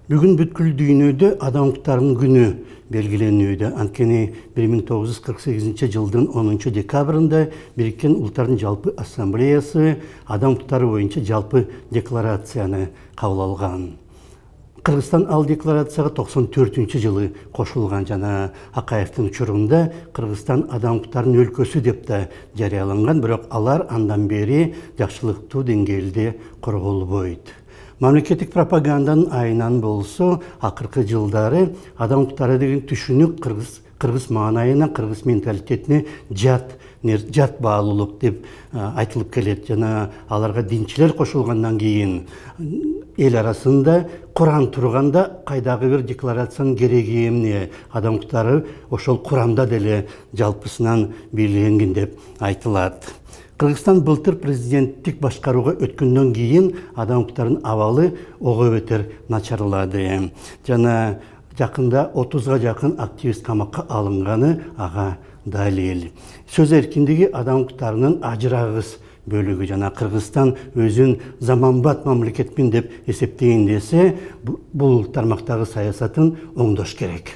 Бүгін бүткіл дүйнөдө адам укуктарынын күнү белгиленүүдө. Анткени 1948 жылдын 10 декабрында Бириккен Улуттардын Жалпы Ассамблеясы адам укуктары боюнча жалпы декларацияны кабыл алган. Кыргызстан ал декларацияга 94 жылы кошулган жана Акаевдин учурунда Кыргызстан адам укуктарынын өлкөсү деп да жарыяланган, бирок алар андан бери жакшылыктуу деңгээлде корголбойт. Мамлекеттик пропаганданын айынан болсо, акыркы жылдары адам укуктары деген түшүнүк кыргыз маанайына, кыргыз менталитетине жат баалуулук деп айтылып келет. Жана аларга динчилер кошулгандан кийин эл арасында Куран турганда кайдагы бир декларациянын кереги эмне? Адам укуктары ошол Куранда деле жалпысынан белгиленген деп айтылат. Кыргызстан былтыр президенттик башкарууга өткөндөн кийин адам укуктарынын абалы ого бетер начарлады. Жана жакында 30га жакын активист камакка алынганы ага далил. Сөз эркиндиги адам укуктарынын ажырагыс бөлүгү, жана Кыргызстан өзүн заманбап мамлекетмин деп эсептейин десе, бул тармактагы саясатын оңдош керек.